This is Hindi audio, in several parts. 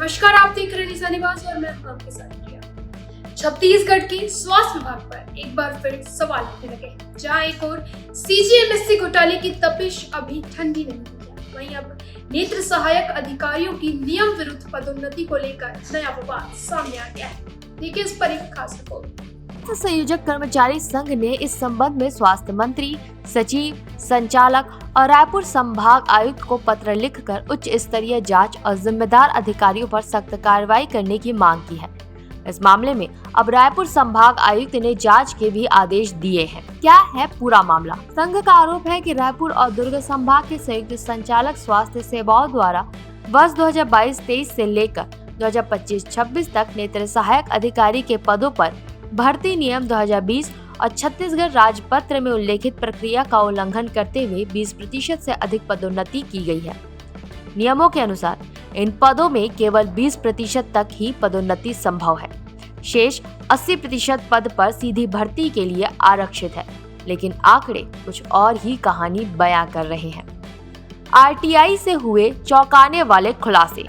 नमस्कार, आप देख रहे हैं निशा निवास और मैं हूं आपके साथ प्रिया। छत्तीसगढ़ के स्वास्थ्य विभाग पर एक बार फिर सवाल उठने लगे, जहां एक और सीजीएमएससी घोटाले की तपिश अभी ठंडी नहीं हुई है, वहीं अब नेत्र सहायक अधिकारियों की नियम विरुद्ध पदोन्नति को लेकर नया विवाद सामने आ गया है। देखिए इस पर एक खास रिपोर्ट। संयोजक कर्मचारी संघ ने इस संबंध में स्वास्थ्य मंत्री, सचिव, संचालक और रायपुर संभाग आयुक्त को पत्र लिखकर उच्च स्तरीय जांच और जिम्मेदार अधिकारियों पर सख्त कार्रवाई करने की मांग की है। इस मामले में अब रायपुर संभाग आयुक्त ने जांच के भी आदेश दिए हैं। क्या है पूरा मामला? संघ का आरोप है कि रायपुर और दुर्ग संभाग के संयुक्त संचालक स्वास्थ्य सेवाओं द्वारा वर्ष 2022-23 से लेकर 2025-26 तक नेत्र सहायक अधिकारी के पदों पर भर्ती नियम 2020 और छत्तीसगढ़ राजपत्र में उल्लेखित प्रक्रिया का उल्लंघन करते हुए 20% से अधिक पदोन्नति की गई है। नियमों के अनुसार इन पदों में केवल 20% तक ही पदोन्नति संभव है। शेष 80% पद पर सीधी भर्ती के लिए आरक्षित है, लेकिन आंकड़े कुछ और ही कहानी बयां कर रहे हैं। आरटीआई से हुए चौंकाने वाले खुलासे।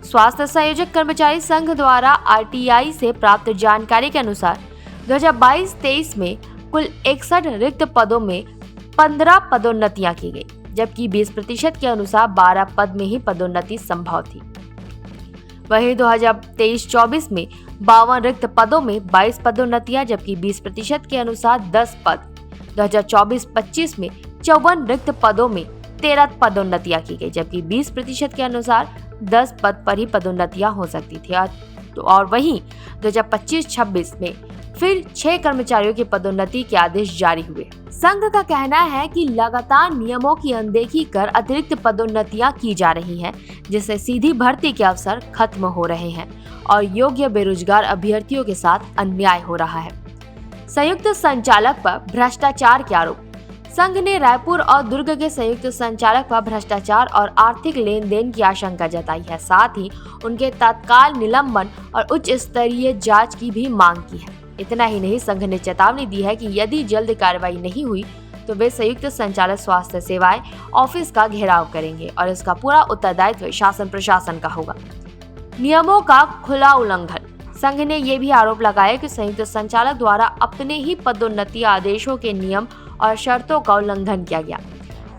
स्वास्थ्य संयोजक कर्मचारी संघ द्वारा आरटीआई से प्राप्त जानकारी के अनुसार 2022-23 में कुल 61 रिक्त पदों में 15 पदोन्नतियां की गई, जबकि 20% के अनुसार 12 पद में ही पदोन्नति संभव थी। वहीं 2023-24 में 52 रिक्त पदों में 22 पदोन्नतियां, जबकि 20% के अनुसार 10 पद। 2024-25 में 54 रिक्त पदों में 13 पदोन्नतियां की गई, जबकि 20% के अनुसार 10 पद पर ही पदोन्नतियां हो सकती थी। और वहीं 2025-26 में फिर 6 कर्मचारियों की पदोन्नति के आदेश जारी हुए। संघ का कहना है कि लगातार नियमों की अनदेखी कर अतिरिक्त पदोन्नतियां की जा रही हैं, जिससे सीधी भर्ती के अवसर खत्म हो रहे हैं और योग्य बेरोजगार अभ्यर्थियों के साथ अन्याय हो रहा है। संयुक्त संचालक पर भ्रष्टाचार के आरोप। संघ ने रायपुर और दुर्ग के संयुक्त संचालक पर भ्रष्टाचार और आर्थिक लेन देन की आशंका जताई है। साथ ही उनके तत्काल निलंबन और उच्च स्तरीय जांच की भी मांग की है। इतना ही नहीं, संघ ने चेतावनी दी है कि यदि जल्द कार्रवाई नहीं हुई तो वे संयुक्त संचालक स्वास्थ्य सेवाएं ऑफिस का घेराव करेंगे और इसका पूरा उत्तरदायित्व शासन प्रशासन का होगा। नियमों का खुला उल्लंघन। संघ ने ये भी आरोप लगाया कि संयुक्त संचालक द्वारा अपने ही पदोन्नति आदेशों के नियम और शर्तों का उल्लंघन किया गया।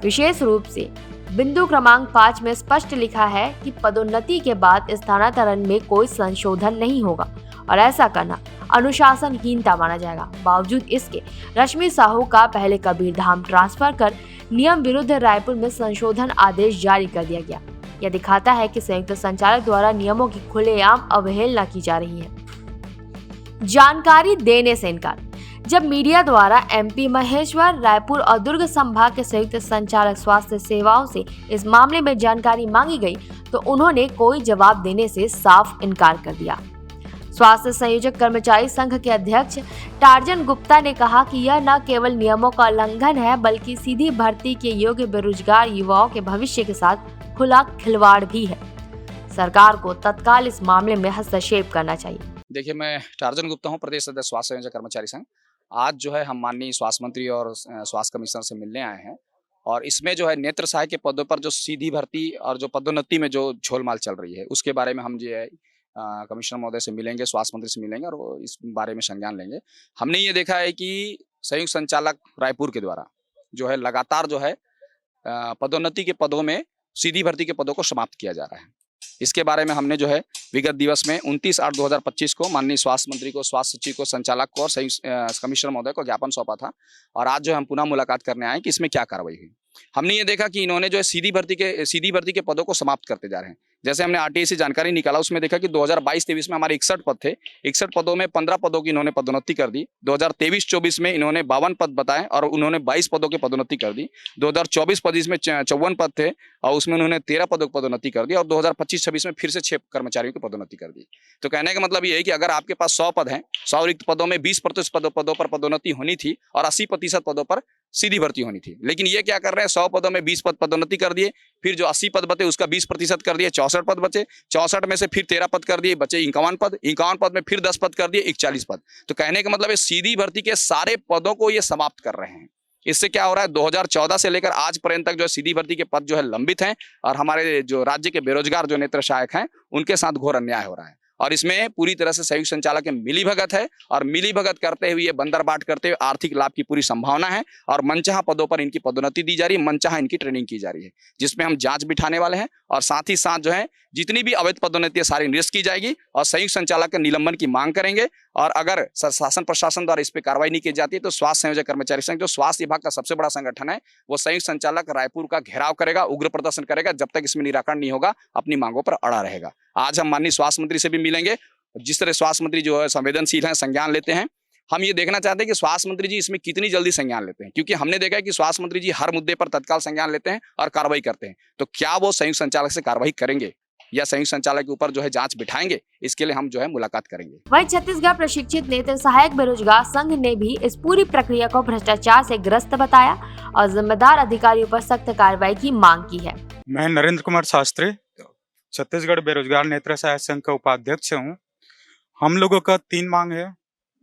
विशेष रूप से बिंदु क्रमांक 5 में स्पष्ट लिखा है कि पदोन्नति के बाद स्थानांतरण में कोई संशोधन नहीं होगा और ऐसा करना अनुशासनहीनता माना जाएगा। बावजूद इसके रश्मि साहू का पहले कबीरधाम ट्रांसफर कर नियम विरुद्ध रायपुर में संशोधन आदेश जारी कर दिया गया। यह दिखाता है कि संयुक्त संचालक द्वारा नियमों की खुलेआम अवहेलना की जा रही है। जानकारी देने से इनकार। जब मीडिया द्वारा एमपी महेश्वर, रायपुर और दुर्ग संभाग के संयुक्त संचालक स्वास्थ्य सेवाओं से इस मामले में जानकारी मांगी गई तो उन्होंने कोई जवाब देने से साफ इनकार कर दिया। स्वास्थ्य संयोजक कर्मचारी संघ के अध्यक्ष टार्जन गुप्ता ने कहा कि यह न केवल नियमों का उल्लंघन है, बल्कि सीधी भर्ती के योग्य बेरोजगार युवाओं के भविष्य के साथ खुला खिलवाड़ भी है। सरकार को तत्काल इस मामले में हस्तक्षेप करना चाहिए। देखिए, मैं टार्जन गुप्ता हूँ, प्रदेश सदस्य स्वास्थ्य संयोजक कर्मचारी संघ। आज जो है हम माननीय स्वास्थ्य मंत्री और स्वास्थ्य कमिश्नर से मिलने आए हैं और इसमें जो है नेत्र सहायक के पदों पर जो सीधी भर्ती और जो पदोन्नति में जो झोलमाल चल रही है उसके बारे में हम जो है कमिश्नर महोदय से मिलेंगे, स्वास्थ्य मंत्री से मिलेंगे और इस बारे में संज्ञान लेंगे। हमने ये देखा है कि संयुक्त संचालक रायपुर के द्वारा जो है लगातार जो है पदोन्नति के पदों में सीधी भर्ती के पदों को समाप्त किया जा रहा है। इसके बारे में हमने जो है विगत दिवस में 29/8/2025 को माननीय स्वास्थ्य मंत्री को, स्वास्थ्य सचिव को, संचालक को और कमिश्नर महोदय को ज्ञापन सौंपा था और आज जो हम पुनः मुलाकात करने आए कि इसमें क्या कार्रवाई हुई। हमने ये देखा कि इन्होंने जो है सीधी भर्ती के पदों को समाप्त करते जा रहे हैं। जैसे हमने आरटीआई से जानकारी निकाला, उसमें देखा कि 2022-23 में हमारे 61 पद थे। 61 पदों में 15 पदों की इन्होंने पदोन्नति कर दी। 2023-24 में इन्होंने 52 पद बताए और उन्होंने 22 पदों की पदोन्नति कर दी। 2024-25 में 54 पद थे और उसमें उन्होंने 13 पदों की पदोन्नति कर दी और 2025-26 में फिर से 6 कर्मचारियों की पदोन्नति कर दी। तो कहने का मतलब ये है कि अगर आपके पास 100 पद हैं, 100 रिक्त पदों में 20% पदों पर पदोन्नति होनी थी और 80% पदों पर सीधी भर्ती होनी थी। लेकिन ये क्या कर रहे हैं, 100 पदों में 20 पद पदोन्नति कर दिए, फिर जो 80 पद बचे उसका 20% कर दिए, 64 पद बचे, 64 में से फिर 13 पद कर दिए, बचे 51 पद, 51 पद में फिर 10 पद कर दिए, 41 पद। तो कहने का मतलब है सीधी भर्ती के सारे पदों को ये समाप्त कर रहे हैं। इससे क्या हो रहा है, 2014 से लेकर आज पर्यंत तक जो है सीधी भर्ती के पद जो है लंबित हैं और हमारे जो राज्य के बेरोजगार जो नेत्र सहायक हैं उनके साथ घोर अन्याय हो रहा है। और इसमें पूरी तरह से संयुक्त संचालक की मिलीभगत है और मिलीभगत करते हुए बंदर बाट करते हुए आर्थिक लाभ की पूरी संभावना है और मनचाहा पदों पर इनकी पदोन्नति दी जा रही है, मनचाहा इनकी ट्रेनिंग की जा रही है, जिसमें हम जांच बिठाने वाले हैं और साथ ही साथ जो है जितनी भी अवैध पदोन्नति सारी निरस्त की जाएगी और संयुक्त संचालक के निलंबन की मांग करेंगे। और अगर शासन प्रशासन द्वारा इस पर कार्रवाई नहीं की जाती है तो स्वास्थ्य संयोजक कर्मचारी संघ जो स्वास्थ्य विभाग का सबसे बड़ा संगठन है वो संयुक्त संचालक रायपुर का घेराव करेगा, उग्र प्रदर्शन करेगा, जब तक इसमें निराकरण नहीं होगा अपनी मांगों पर अड़ा रहेगा। आज हम माननीय स्वास्थ्य मंत्री से भी मिलेंगे। जिस तरह स्वास्थ्य मंत्री जो है संवेदनशील हैं, संज्ञान लेते हैं, हम ये देखना चाहते हैं कि स्वास्थ्य मंत्री जी इसमें कितनी जल्दी संज्ञान लेते हैं, क्योंकि हमने देखा है कि स्वास्थ्य मंत्री जी हर मुद्दे पर तत्काल संज्ञान लेते हैं और कार्रवाई करते हैं। तो क्या वो संयुक्त संचालक से कार्रवाई करेंगे या संयुक्त संचालक के ऊपर जो है जांच बिठाएंगे, इसके लिए हम जो है मुलाकात करेंगे। वहीं छत्तीसगढ़ प्रशिक्षित नेत्र सहायक बेरोजगार संघ ने भी इस पूरी प्रक्रिया को भ्रष्टाचार से ग्रस्त बताया और जिम्मेदार अधिकारियों पर सख्त कार्रवाई की मांग की है। मैं नरेंद्र कुमार शास्त्री छत्तीसगढ़ बेरोजगार नेत्र सहायक संघ का उपाध्यक्ष हूँ। हम लोगों का 3 मांग है,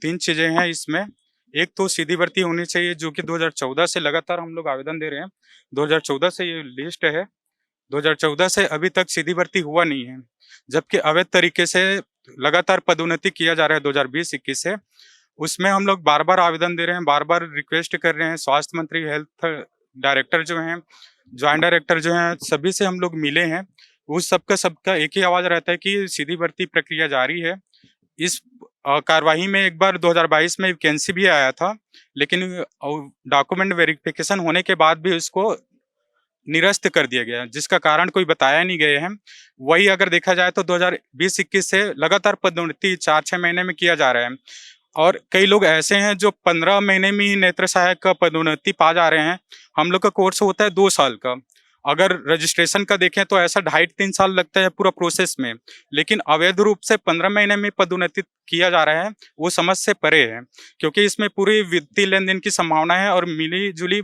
3 चीजें हैं इसमें। एक तो सीधी भर्ती होनी चाहिए, जो कि 2014 से लगातार हम लोग आवेदन दे रहे हैं। 2014 से ये लिस्ट है, 2014 से अभी तक सीधी भर्ती हुआ नहीं है, जबकि अवैध तरीके से लगातार पदोन्नति किया जा रहा है 2020-21 से। उसमें हम लोग बार बार आवेदन दे रहे हैं, बार बार रिक्वेस्ट कर रहे हैं। स्वास्थ्य मंत्री, हेल्थ डायरेक्टर जो हैं, ज्वाइंट डायरेक्टर जो हैं, सभी से हम लोग मिले हैं। उस सबका एक ही आवाज़ रहता है कि सीधी भर्ती प्रक्रिया जारी है। इस कार्यवाही में एक बार 2022 में वैकेंसी भी आया था, लेकिन डॉक्यूमेंट वेरिफिकेशन होने के बाद भी उसको निरस्त कर दिया गया, जिसका कारण कोई बताया नहीं गए हैं। वही अगर देखा जाए तो 2020-21 से लगातार पदोन्नति 4-6 महीने में किया जा रहा है और कई लोग ऐसे हैं जो 15 महीने में ही नेत्र सहायक का पदोन्नति पा जा रहे हैं। हम लोग का कोर्स होता है 2 साल का। अगर रजिस्ट्रेशन का देखें तो ऐसा 2.5-3 साल लगता है पूरा प्रोसेस में, लेकिन अवैध रूप से 15 महीने में पदोन्नति किया जा रहा है, वो समझ से परे है, क्योंकि इसमें पूरी वित्तीय लेन देन की संभावना है और मिली जुली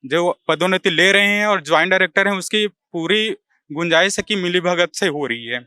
जो पदोन्नति ले रहे हैं और ज्वाइंट डायरेक्टर हैं उसकी पूरी गुंजाइश है कि मिलीभगत से हो रही है।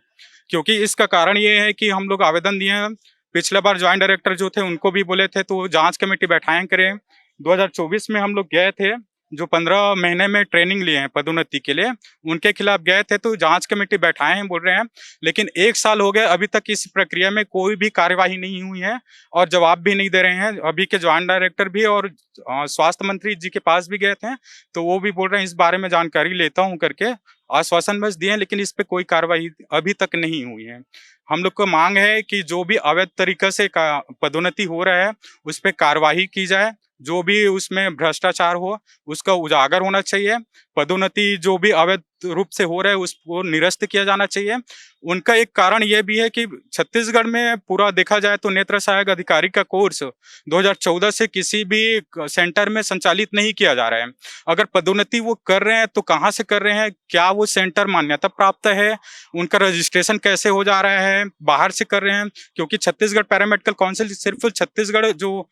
क्योंकि इसका कारण ये है कि हम लोग आवेदन दिए हैं, पिछले बार ज्वाइंट डायरेक्टर जो थे उनको भी बोले थे तो जांच कमेटी बैठाएं करें। 2024 में हम लोग गए थे, जो 15 महीने में ट्रेनिंग लिए हैं पदोन्नति के लिए, उनके खिलाफ गए थे तो जांच कमेटी बैठाए हैं बोल रहे हैं, लेकिन 1 साल हो गया, अभी तक इस प्रक्रिया में कोई भी कार्यवाही नहीं हुई है और जवाब भी नहीं दे रहे हैं। अभी के ज्वाइंट डायरेक्टर भी और स्वास्थ्य मंत्री जी के पास भी गए थे तो वो भी बोल रहे हैं इस बारे में जानकारी लेता हूं करके आश्वासन बस दिए, लेकिन इस पे कोई कार्रवाई अभी तक नहीं हुई है। हम लोग को मांग है कि जो भी अवैध तरीके से पदोन्नति हो रहा है उस पर कार्रवाई की जाए, जो भी उसमें भ्रष्टाचार हो उसका उजागर होना चाहिए, पदोन्नति जो भी अवैध रूप से हो रहा है उसको निरस्त किया जाना चाहिए। उनका एक कारण यह भी है कि छत्तीसगढ़ में पूरा देखा जाए तो नेत्र सहायक अधिकारी का कोर्स 2014 से किसी भी सेंटर में संचालित नहीं किया जा रहा है। अगर पदोन्नति वो कर रहे हैं तो कहाँ से कर रहे हैं, क्या वो सेंटर मान्यता प्राप्त है, उनका रजिस्ट्रेशन कैसे हो जा रहा है, बाहर से कर रहे हैं? क्योंकि छत्तीसगढ़ पैरामेडिकल काउंसिल सिर्फ छत्तीसगढ़ जो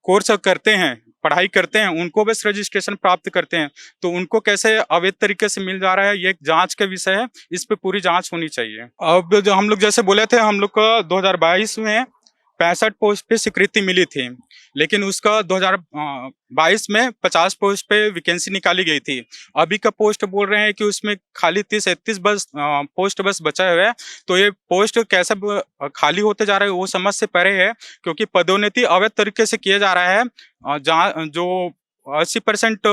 कोर्स करते हैं, पढ़ाई करते हैं, उनको बस रजिस्ट्रेशन प्राप्त करते हैं, तो उनको कैसे अवैध तरीके से मिल जा रहा है, ये एक जांच का विषय है, इस पे पूरी जांच होनी चाहिए। अब जो हम लोग जैसे बोले थे, हम लोग को 2022 में 65 पोस्ट पे स्वीकृति मिली थी, लेकिन उसका 2022 में 50 पोस्ट पे वैकेंसी निकाली गई थी। अभी का पोस्ट बोल रहे हैं कि उसमें खाली 30-31 बस पोस्ट बस बचा हुआ है, तो ये पोस्ट कैसे खाली होते जा रहे हैं वो समझ से परे है, क्योंकि पदोन्नति अवैध तरीके से किया जा रहा है। जहाँ जो 80%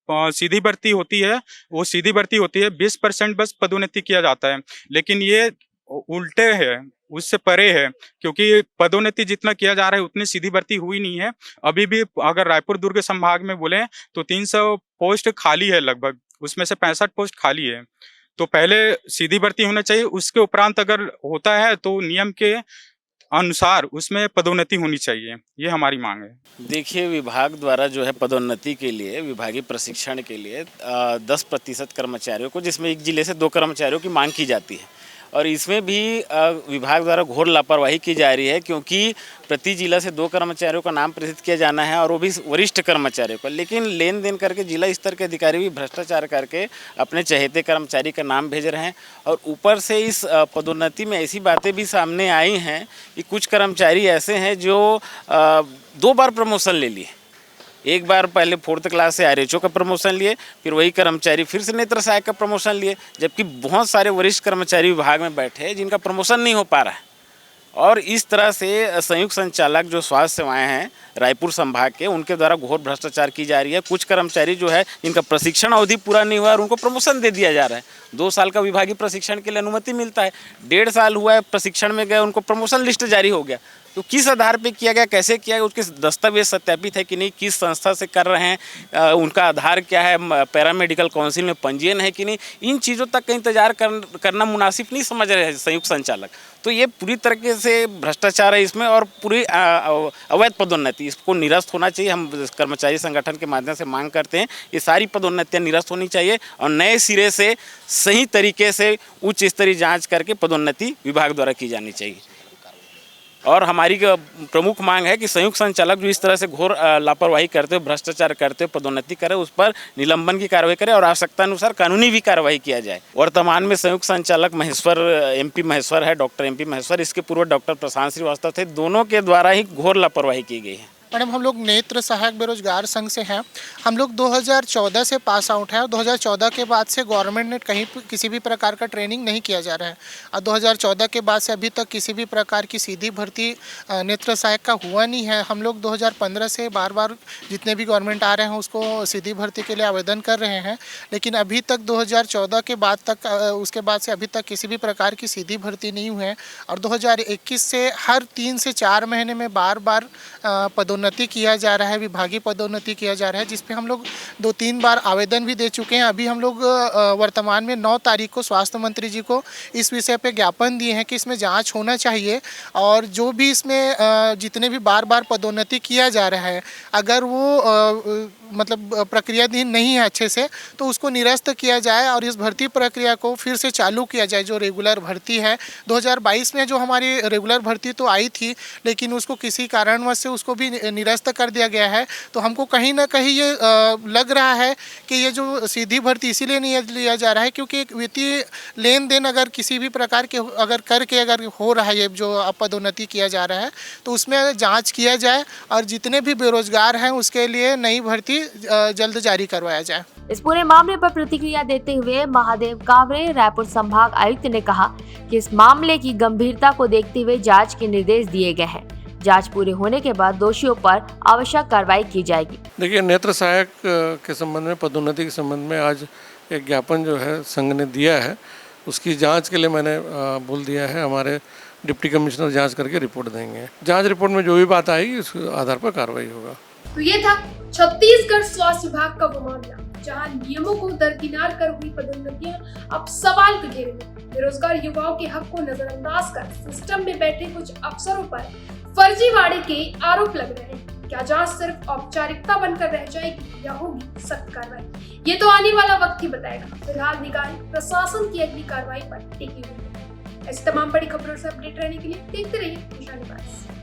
सीधी भर्ती होती है वो सीधी भर्ती होती है, 20% बस पदोन्नति किया जाता है, लेकिन ये उल्टे है, उससे परे है, क्योंकि पदोन्नति जितना किया जा रहा है उतनी सीधी भर्ती हुई नहीं है। अभी भी अगर रायपुर दुर्ग संभाग में बोले तो 300 पोस्ट खाली है लगभग, उसमें से 65 पोस्ट खाली है। तो पहले सीधी भर्ती होना चाहिए, उसके उपरांत अगर होता है तो नियम के अनुसार उसमें पदोन्नति होनी चाहिए, ये हमारी मांग है। देखिए, विभाग द्वारा जो है पदोन्नति के लिए, विभागीय प्रशिक्षण के लिए 10% कर्मचारियों को, जिसमें एक जिले से 2 कर्मचारियों की मांग की जाती है, और इसमें भी विभाग द्वारा घोर लापरवाही की जा रही है, क्योंकि प्रति जिला से 2 कर्मचारियों का नाम प्रेषित किया जाना है और वो भी वरिष्ठ कर्मचारियों का, लेकिन लेन देन करके जिला स्तर के अधिकारी भी भ्रष्टाचार करके अपने चहेते कर्मचारी का नाम भेज रहे हैं। और ऊपर से इस पदोन्नति में ऐसी बातें भी सामने आई हैं कि कुछ कर्मचारी ऐसे हैं जो 2 बार प्रमोशन ले लिए, एक बार पहले 4th क्लास से आरएचओ का प्रमोशन लिए, फिर वही कर्मचारी फिर से नेत्र सहायक का प्रमोशन लिए, जबकि बहुत सारे वरिष्ठ कर्मचारी विभाग में बैठे हैं जिनका प्रमोशन नहीं हो पा रहा है। और इस तरह से संयुक्त संचालक जो स्वास्थ्य सेवाएं हैं रायपुर संभाग के, उनके द्वारा घोर भ्रष्टाचार की जा रही है। कुछ कर्मचारी जो है जिनका प्रशिक्षण अवधि पूरा नहीं हुआ और उनको प्रमोशन दे दिया जा रहा है। 2 साल का विभागीय प्रशिक्षण के लिए अनुमति मिलता है, 1.5 साल हुआ है प्रशिक्षण में गए, उनको प्रमोशन लिस्ट जारी हो गया। तो किस आधार पे किया गया, कैसे किया गया, उसके दस्तावेज सत्यापित है कि नहीं, किस संस्था से कर रहे हैं, उनका आधार क्या है, पैरामेडिकल काउंसिल में पंजीयन है कि नहीं, इन चीज़ों तक का इंतजार करना मुनासिब नहीं समझ रहे हैं संयुक्त संचालक। तो ये पूरी तरीके से भ्रष्टाचार है इसमें और पूरी अवैध पदोन्नति, इसको निरस्त होना चाहिए। हम कर्मचारी संगठन के माध्यम से मांग करते हैं ये सारी पदोन्नतियाँ निरस्त होनी चाहिए और नए सिरे से सही तरीके से उच्च स्तरीय जाँच करके पदोन्नति विभाग द्वारा की जानी चाहिए। और हमारी प्रमुख मांग है कि संयुक्त संचालक जो इस तरह से घोर लापरवाही करते हुए, भ्रष्टाचार करते हुए पदोन्नति करे, उस पर निलंबन की कार्रवाई करे और आवश्यकता अनुसार कानूनी भी कार्रवाई किया जाए। वर्तमान में संयुक्त संचालक महेश्वर MP महेश्वर है, डॉक्टर MP महेश्वर, इसके पूर्व डॉक्टर प्रशांत श्रीवास्तव थे। दोनों के द्वारा ही घोर लापरवाही की गई है। मैडम, हम लोग नेत्र सहायक बेरोजगार संघ से हैं। हम लोग 2014 से पास आउट है और 2014 के बाद से गवर्नमेंट ने कहीं किसी भी प्रकार का ट्रेनिंग नहीं किया जा रहा है और 2014 के बाद से अभी तक किसी भी प्रकार की सीधी भर्ती नेत्र सहायक का हुआ नहीं है। हम लोग 2015 से बार बार जितने भी गवर्नमेंट आ रहे हैं उसको सीधी भर्ती के लिए आवेदन कर रहे हैं, लेकिन अभी तक 2014 के बाद तक उसके बाद से अभी तक किसी भी प्रकार की सीधी भर्ती नहीं हुई है। और 2021 से हर 3 से 4 महीने में बार बार पदोन्नति किया जा रहा है, विभागीय पदोन्नति किया जा रहा है, जिस पे हम लोग 2-3 बार आवेदन भी दे चुके हैं। अभी हम लोग वर्तमान में 9 तारीख को स्वास्थ्य मंत्री जी को इस विषय पे ज्ञापन दिए हैं कि इसमें जांच होना चाहिए और जो भी इसमें जितने भी बार बार पदोन्नति किया जा रहा है, अगर वो मतलब प्रक्रियाधीन नहीं है अच्छे से, तो उसको निरस्त किया जाए और इस भर्ती प्रक्रिया को फिर से चालू किया जाए। जो रेगुलर भर्ती है 2022 में जो हमारी रेगुलर भर्ती तो आई थी, लेकिन उसको किसी कारणवश से उसको भी निरस्त कर दिया गया है। तो हमको कहीं ना कहीं ये लग रहा है कि ये जो सीधी भर्ती इसीलिए नहीं लिया जा रहा है क्योंकि एक वित्तीय लेन देन अगर किसी भी प्रकार के अगर हो रहा है, ये जो पदोन्नति किया जा रहा है, तो उसमें जाँच किया जाए और जितने भी बेरोजगार हैं उसके लिए नई भर्ती जल्द जारी करवाया जाए। इस पूरे मामले पर प्रतिक्रिया देते हुए महादेव कावरे रायपुर संभाग आयुक्त ने कहा कि इस मामले की गंभीरता को देखते हुए जांच के निर्देश दिए गए हैं। जांच पूरे होने के बाद दोषियों पर आवश्यक कार्रवाई की जाएगी। देखिए, नेत्र सहायक के संबंध में, पदोन्नति के संबंध में आज एक ज्ञापन जो है संघ ने दिया है, उसकी जांच के लिए मैंने बोल दिया है। हमारे डिप्टी कमिश्नर जांच करके रिपोर्ट देंगे। जांच रिपोर्ट में जो भी बात आएगी उस आधार पर कार्रवाई होगा। तो ये था छत्तीसगढ़ स्वास्थ्य विभाग का वो मामला जहां नियमों को दरकिनार कर हुई पदोन्नतियां अब सवाल के घेरे में। बेरोजगार युवाओं के हक को नजरअंदाज कर सिस्टम में बैठे कुछ अफसरों पर फर्जीवाड़े के आरोप लग रहे हैं। क्या जांच सिर्फ औपचारिकता बनकर रह जाएगी या होगी सख्त कार्रवाई, ये तो आने वाला वक्त ही बताएगा। फिलहाल निगाहें प्रशासन की अगली कार्रवाई पर टिकी हुई है। ऐसी तमाम बड़ी खबरों से अपडेट रहने के लिए देखते रहिए निशान न्यूज़।